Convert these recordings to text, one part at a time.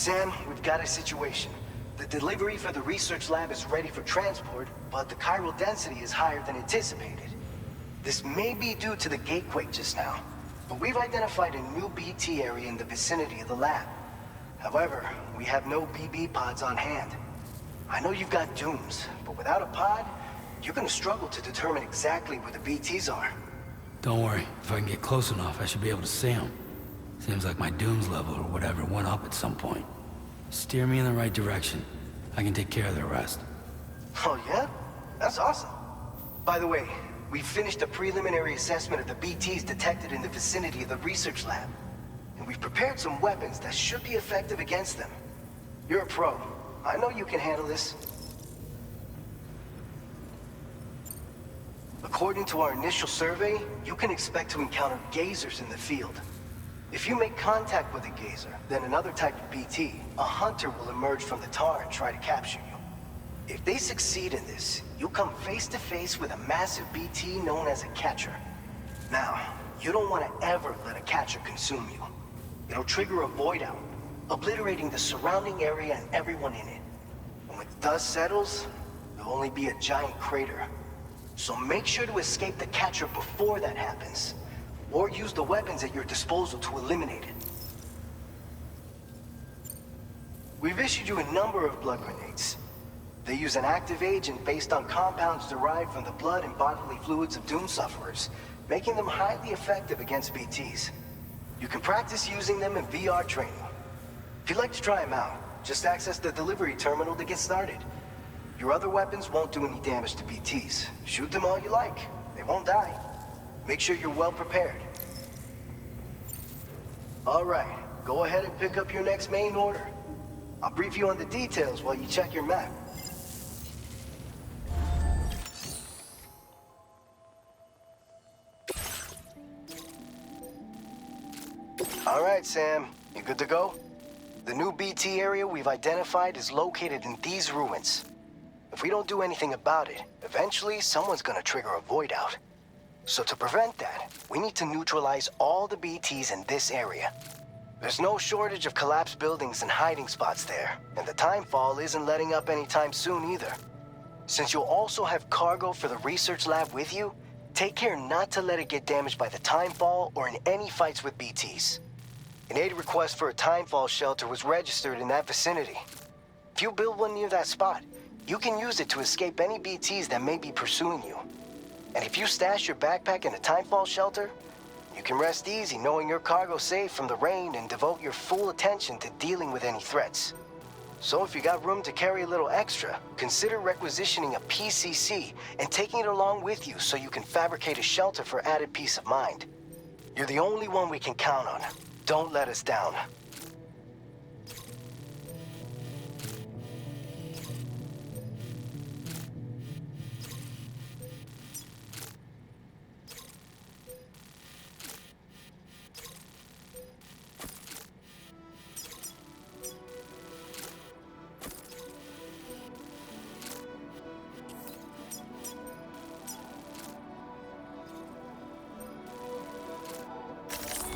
Sam, we've got a situation. The delivery for the research lab is ready for transport, but the chiral density is higher than anticipated. This may be due to the gatequake just now, but we've identified a new BT area in the vicinity of the lab. However, we have no BB pods on hand. I know you've got dooms, but without a pod, you're gonna struggle to determine exactly where the BTs are. Don't worry, if I can get close enough, I should be able to see them. Seems like my dooms level or whatever went up at some point. Steer me in the right direction. I can take care of the rest. Oh yeah? That's awesome. By the way, we finished a preliminary assessment of the BTs detected in the vicinity of the research lab. And we've prepared some weapons that should be effective against them. You're a pro. I know you can handle this. According to our initial survey, you can expect to encounter gazers in the field. If you make contact with a gazer, then another type of BT, a hunter will emerge from the tar and try to capture you. If they succeed in this, you'll come face to face with a massive BT known as a catcher. Now, you don't want to ever let a catcher consume you. It'll trigger a voidout, obliterating the surrounding area and everyone in it. And when dust settles, there'll only be a giant crater. So make sure to escape the catcher before that happens, or use the weapons at your disposal to eliminate it. We've issued you a number of blood grenades. They use an active agent based on compounds derived from the blood and bodily fluids of Doom sufferers, making them highly effective against BTs. You can practice using them in VR training. If you'd like to try them out, just access the delivery terminal to get started. Your other weapons won't do any damage to BTs. Shoot them all you like. They won't die. Make sure you're well prepared. All right, go ahead and pick up your next main order. I'll brief you on the details while you check your map. All right, Sam. You good to go? The new BT area we've identified is located in these ruins. If we don't do anything about it, eventually someone's gonna trigger a voidout. So to prevent that, we need to neutralize all the BTs in this area. There's no shortage of collapsed buildings and hiding spots there, and the timefall isn't letting up anytime soon either. Since you'll also have cargo for the research lab with you, take care not to let it get damaged by the timefall or in any fights with BTs. An aid request for a timefall shelter was registered in that vicinity. If you build one near that spot, you can use it to escape any BTs that may be pursuing you. And if you stash your backpack in a timefall shelter, you can rest easy knowing your cargo's safe from the rain and devote your full attention to dealing with any threats. So if you got room to carry a little extra, consider requisitioning a PCC and taking it along with you so you can fabricate a shelter for added peace of mind. You're the only one we can count on. Don't let us down.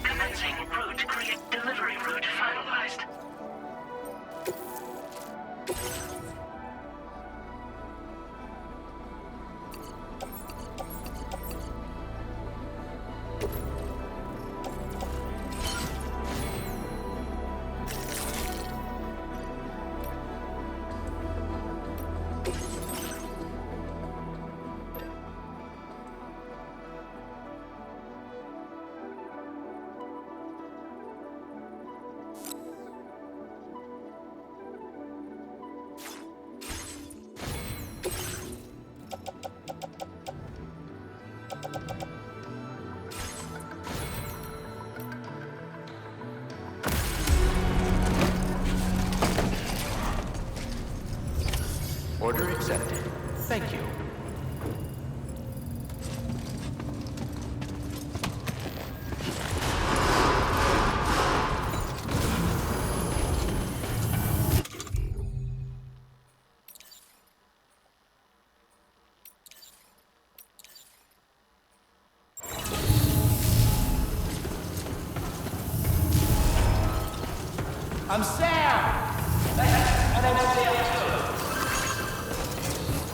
Commencing route, delivery route finalized. Order accepted. Thank you. I'm Sam!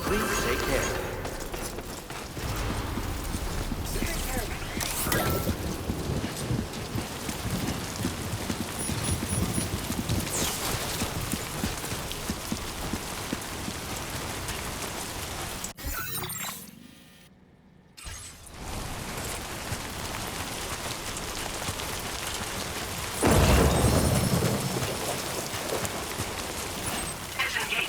Please take care. Disengage.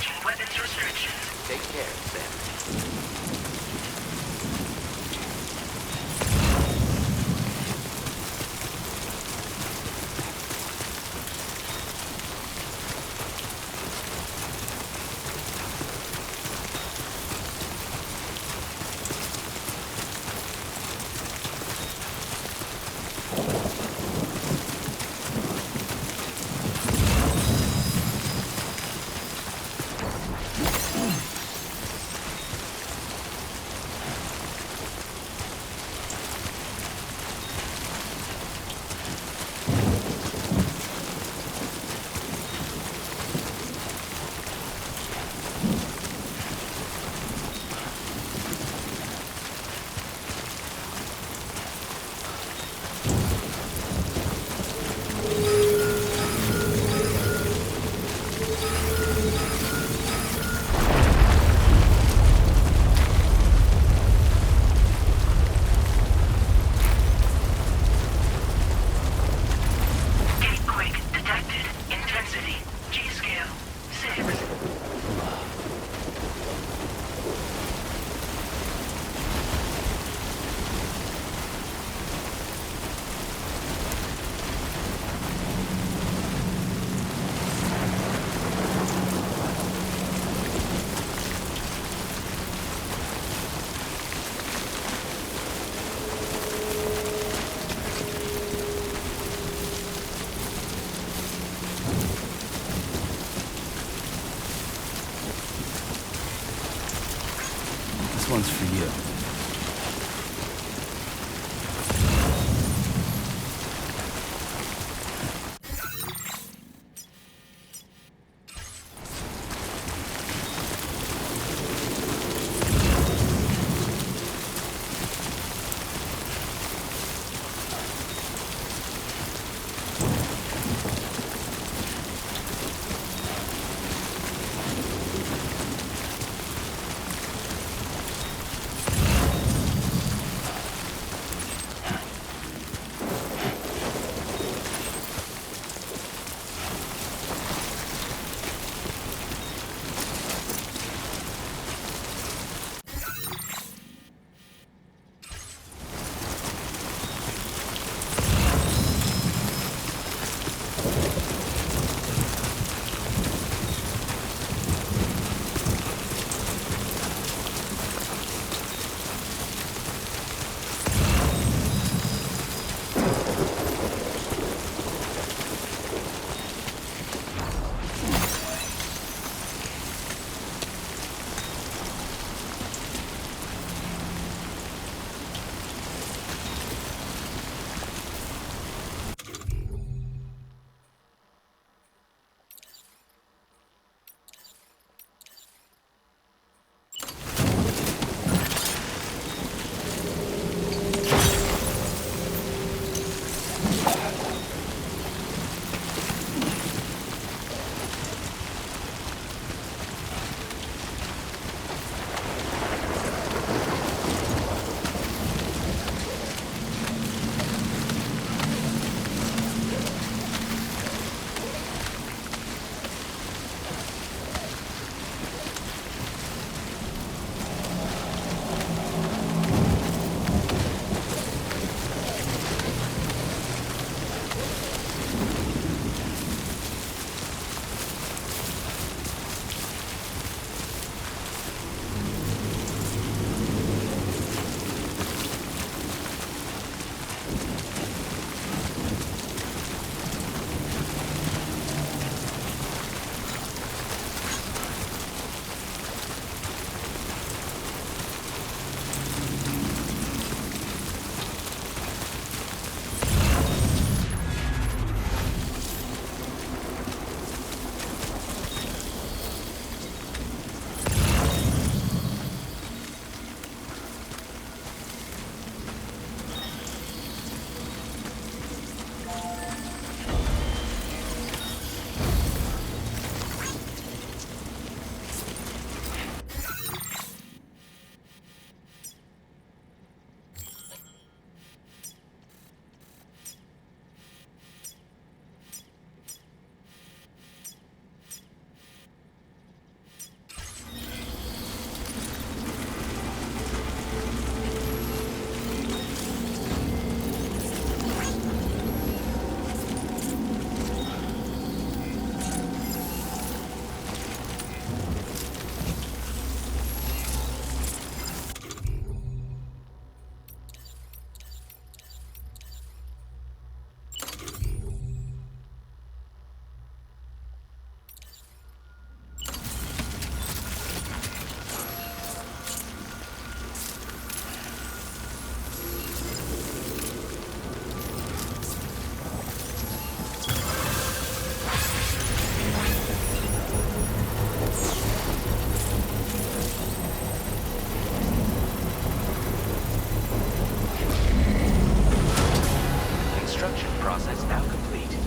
process now complete.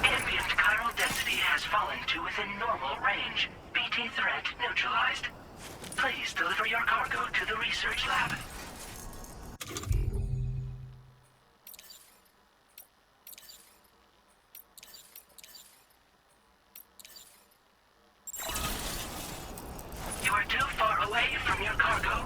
Ambient chiral density has fallen to within normal range. BT threat neutralized. Please deliver your cargo to the research lab. You are too far away from your cargo.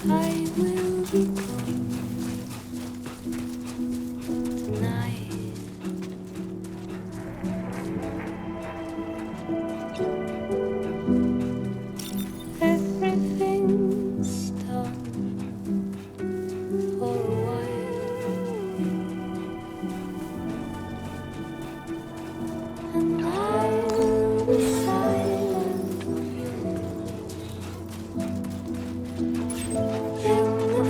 I will be gone tonight. Everything's done for a while, and I will be silent of you in the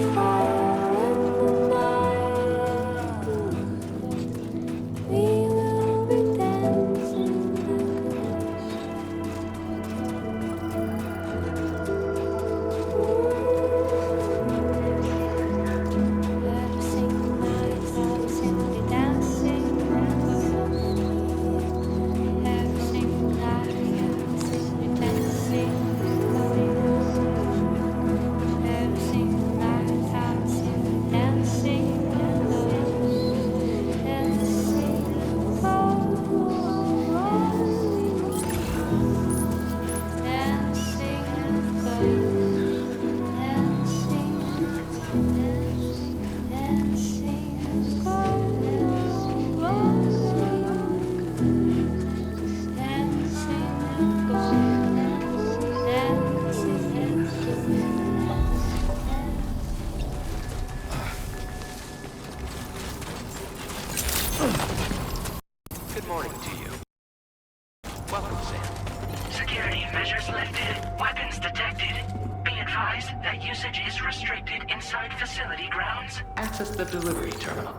That usage is restricted inside facility grounds. Access the delivery terminal.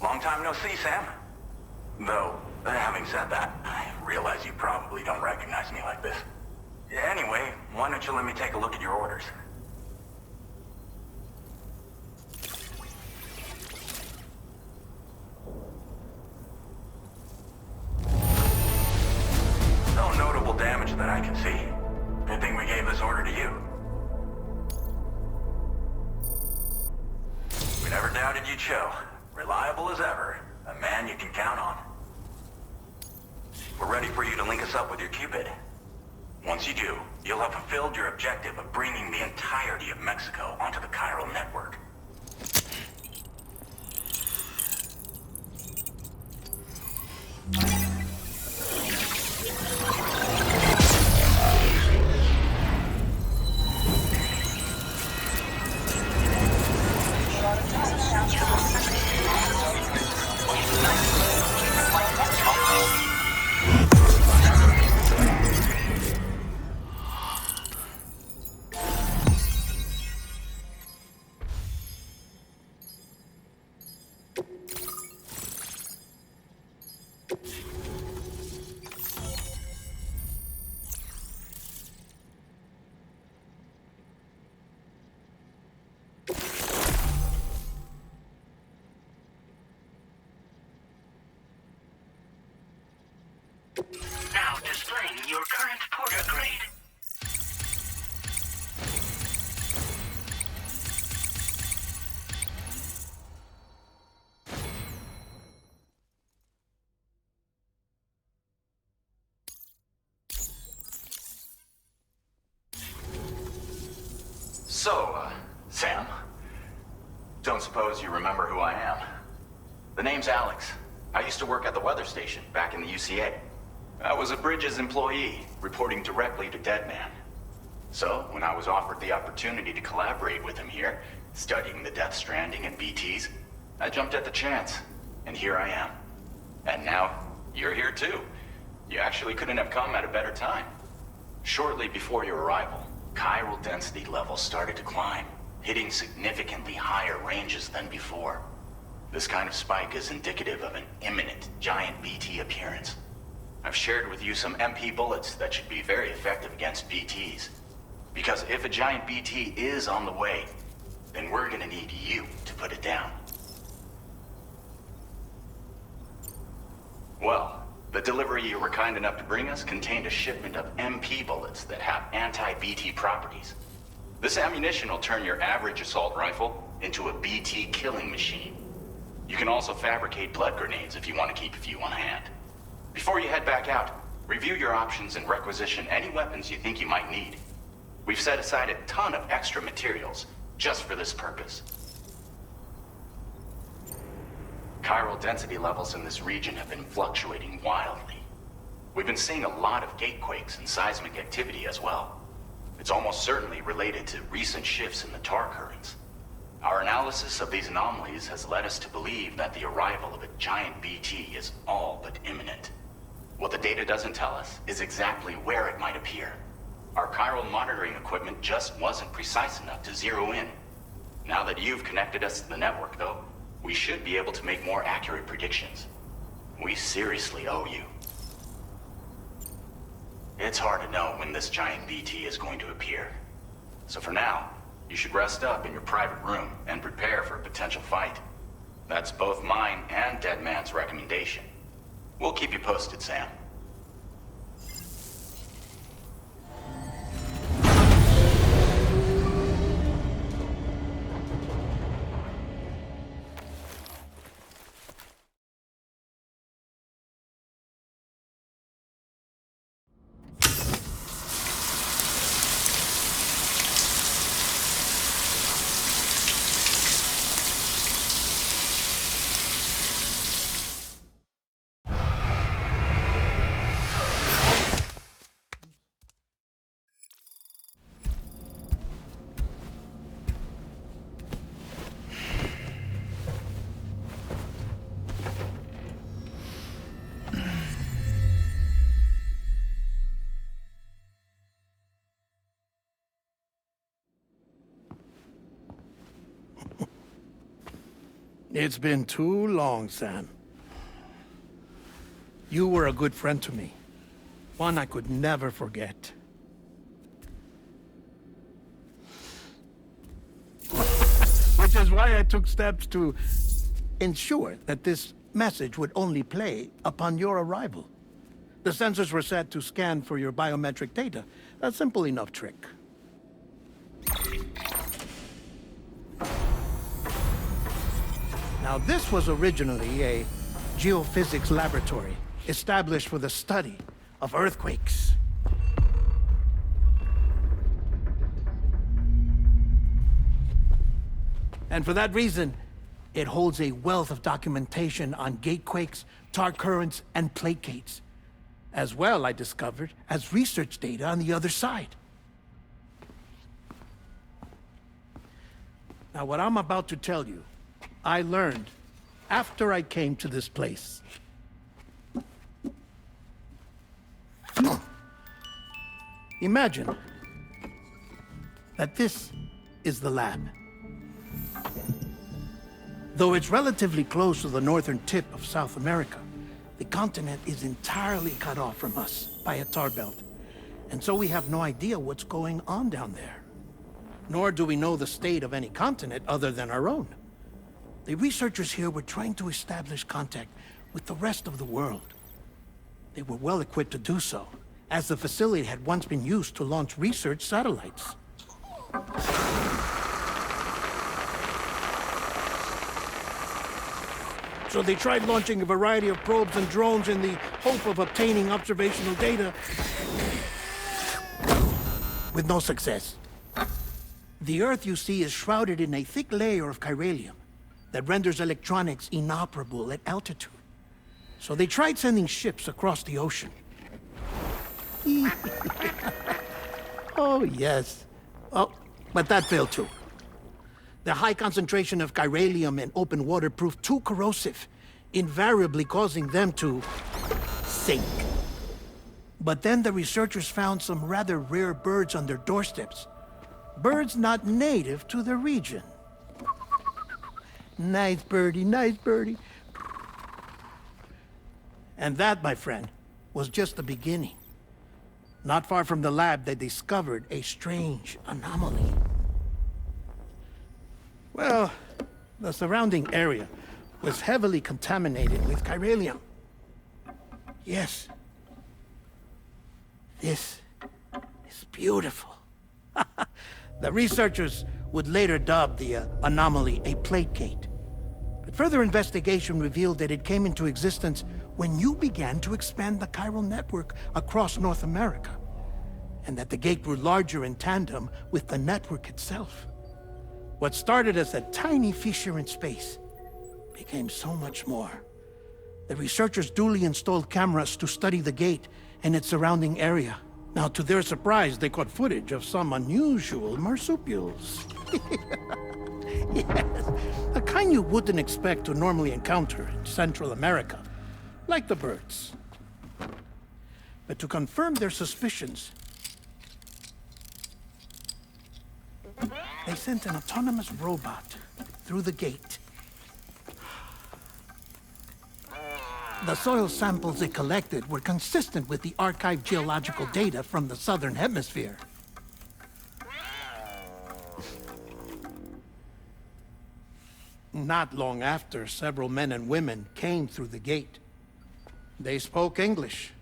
Long time no see, Sam. Though, having said that, I realize you probably don't recognize me like this. Anyway, why don't you let me take a look at your orders? No notable damage that I can see. Good thing we gave this order to you. We never doubted you'd show. Reliable as ever. A man you can count on. We're ready for you to link us up with your Cupid. Once you do, you'll have fulfilled your objective of bringing the entirety of Mexico onto the Chiral Network. Now displaying your current porter grade. So, Sam, don't suppose you remember who I am? The name's Alex. I used to work at the weather station back in the UCA. I was a Bridges employee, reporting directly to Deadman. So, when I was offered the opportunity to collaborate with him here, studying the Death Stranding and BTs, I jumped at the chance, and here I am. And now, you're here too. You actually couldn't have come at a better time. Shortly before your arrival, chiral density levels started to climb, hitting significantly higher ranges than before. This kind of spike is indicative of an imminent giant BT appearance. I've shared with you some MP bullets that should be very effective against BTs. Because if a giant BT is on the way, then we're gonna need you to put it down. Well, the delivery you were kind enough to bring us contained a shipment of MP bullets that have anti-BT properties. This ammunition will turn your average assault rifle into a BT killing machine. You can also fabricate blood grenades if you want to keep a few on hand. Before you head back out, review your options and requisition any weapons you think you might need. We've set aside a ton of extra materials just for this purpose. Chiral density levels in this region have been fluctuating wildly. We've been seeing a lot of gatequakes and seismic activity as well. It's almost certainly related to recent shifts in the tar currents. Our analysis of these anomalies has led us to believe that the arrival of a giant BT is all but imminent. What the data doesn't tell us is exactly where it might appear. Our chiral monitoring equipment just wasn't precise enough to zero in. Now that you've connected us to the network, though, we should be able to make more accurate predictions. We seriously owe you. It's hard to know when this giant BT is going to appear. So for now, you should rest up in your private room and prepare for a potential fight. That's both mine and Deadman's recommendation. We'll keep you posted, Sam. It's been too long, Sam. You were a good friend to me. One I could never forget. Which is why I took steps to ensure that this message would only play upon your arrival. The sensors were set to scan for your biometric data. A simple enough trick. Now, this was originally a geophysics laboratory established for the study of earthquakes. And for that reason, it holds a wealth of documentation on gatequakes, tar currents, and placates. As well, I discovered, as research data on the other side. Now, what I'm about to tell you, I learned after I came to this place. Imagine that this is the lab. Though it's relatively close to the northern tip of South America, the continent is entirely cut off from us by a tar belt. And so we have no idea what's going on down there. Nor do we know the state of any continent other than our own. The researchers here were trying to establish contact with the rest of the world. They were well equipped to do so, as the facility had once been used to launch research satellites. So they tried launching a variety of probes and drones in the hope of obtaining observational data, with no success. The Earth, you see, is shrouded in a thick layer of chiralium that renders electronics inoperable at altitude. So they tried sending ships across the ocean. Oh, yes. Oh, but that failed too. The high concentration of chiralium in open water proved too corrosive, invariably causing them to sink. But then the researchers found some rather rare birds on their doorsteps. Birds not native to the region. Nice birdie, nice birdie. And that, my friend, was just the beginning. Not far from the lab, they discovered a strange anomaly. Well, the surrounding area was heavily contaminated with chiralium. Yes. This is beautiful. The researchers would later dub the anomaly a placate. But further investigation revealed that it came into existence when you began to expand the Chiral Network across North America, and that the gate grew larger in tandem with the network itself. What started as a tiny fissure in space became so much more. The researchers duly installed cameras to study the gate and its surrounding area. Now, to their surprise, they caught footage of some unusual marsupials. Yes, a kind you wouldn't expect to normally encounter in Central America, like the birds. But to confirm their suspicions, they sent an autonomous robot through the gate. The soil samples it collected were consistent with the archived geological data from the southern hemisphere. Not long after, several men and women came through the gate. They spoke English,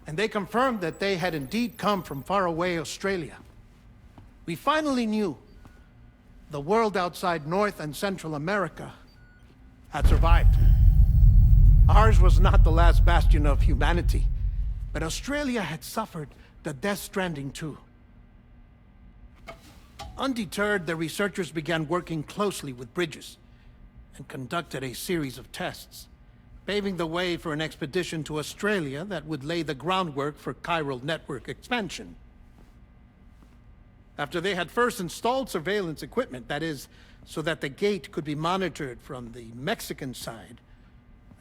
and they confirmed that they had indeed come from faraway Australia. We finally knew the world outside North and Central America had survived. Ours was not the last bastion of humanity, but Australia had suffered the Death Stranding too. Undeterred, the researchers began working closely with Bridges and conducted a series of tests, paving the way for an expedition to Australia that would lay the groundwork for Chiral Network expansion. After they had first installed surveillance equipment, that is, so that the gate could be monitored from the Mexican side,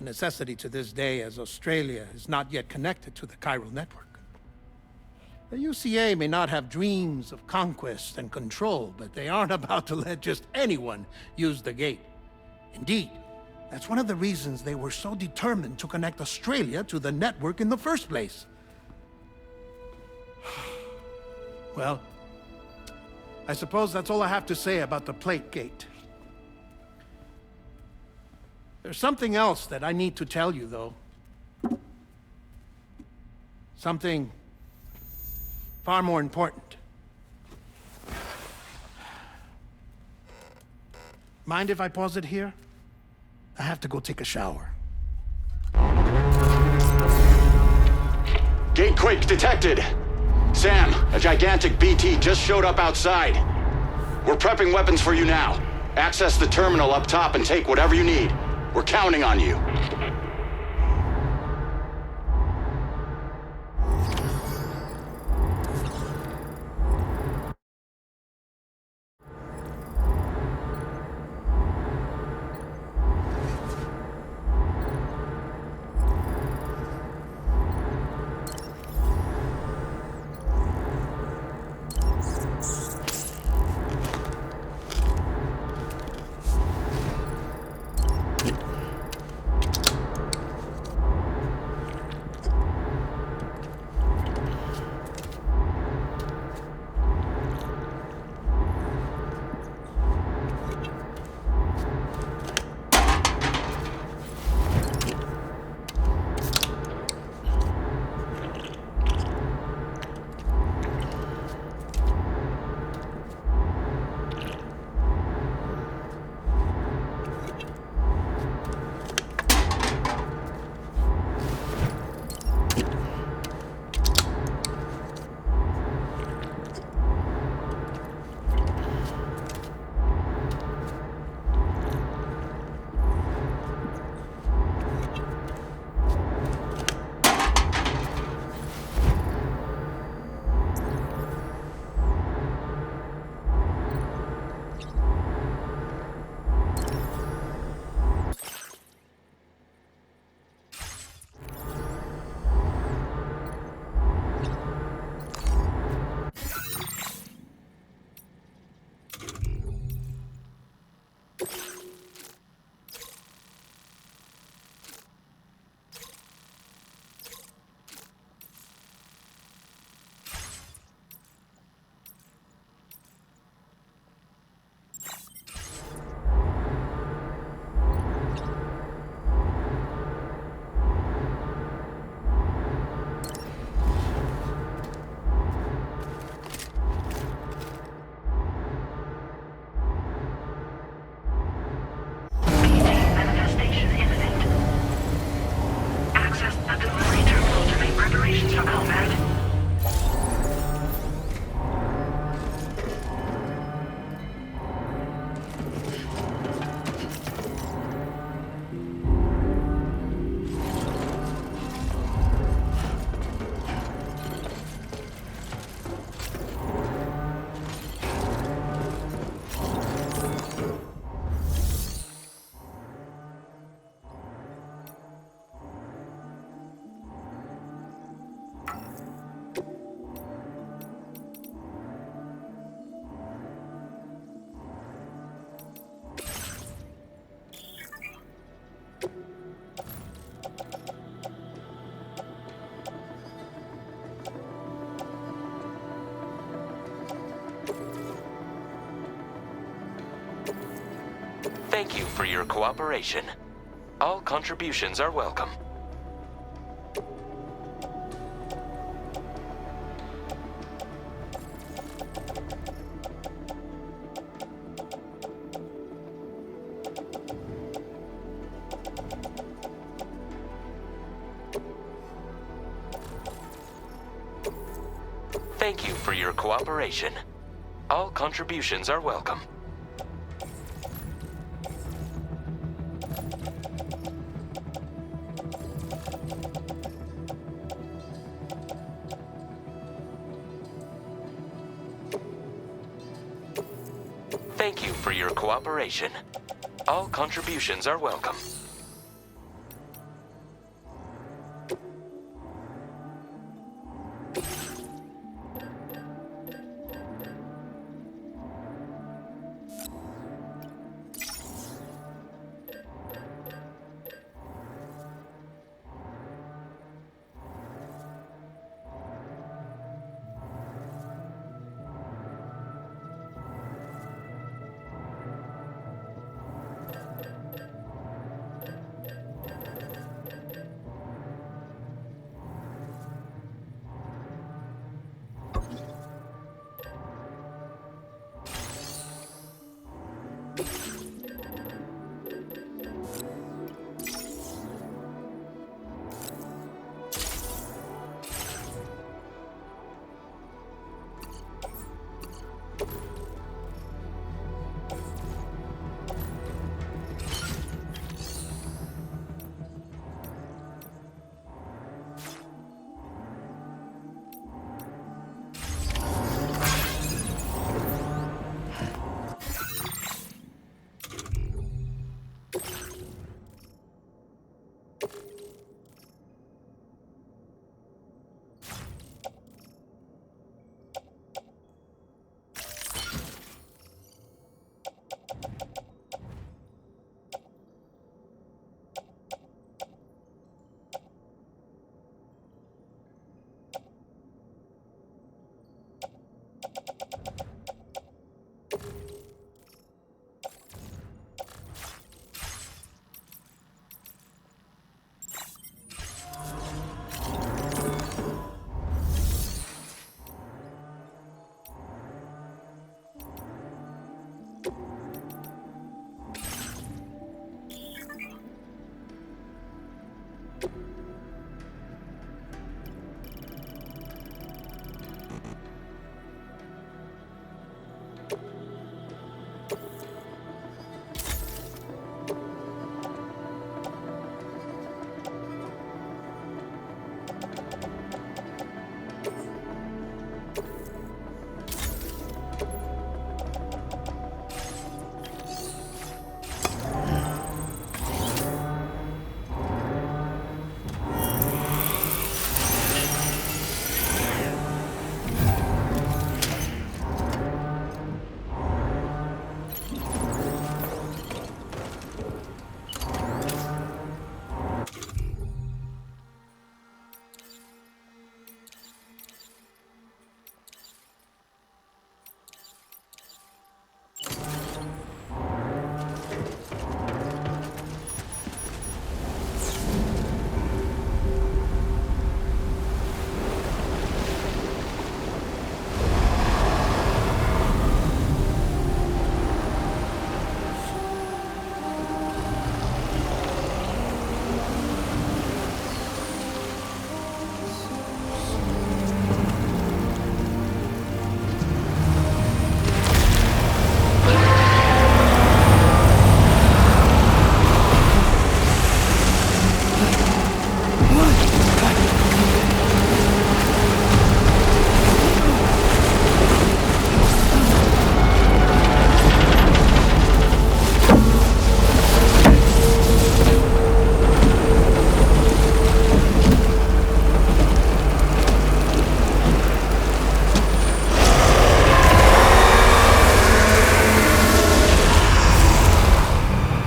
a necessity to this day as Australia is not yet connected to the Chiral Network. The UCA may not have dreams of conquest and control, but they aren't about to let just anyone use the gate. Indeed, that's one of the reasons they were so determined to connect Australia to the network in the first place. Well, I suppose that's all I have to say about the plate gate. There's something else that I need to tell you, though. Something far more important. Mind if I pause it here? I have to go take a shower. Gate quake detected! Sam, a gigantic BT just showed up outside. We're prepping weapons for you now. Access the terminal up top and take whatever you need. We're counting on you. Manifestation imminent. Access the delivery terminal to make preparations for combat. Thank you for your cooperation. All contributions are welcome. Thank you for your cooperation. All contributions are welcome. Thank you for your cooperation. All contributions are welcome.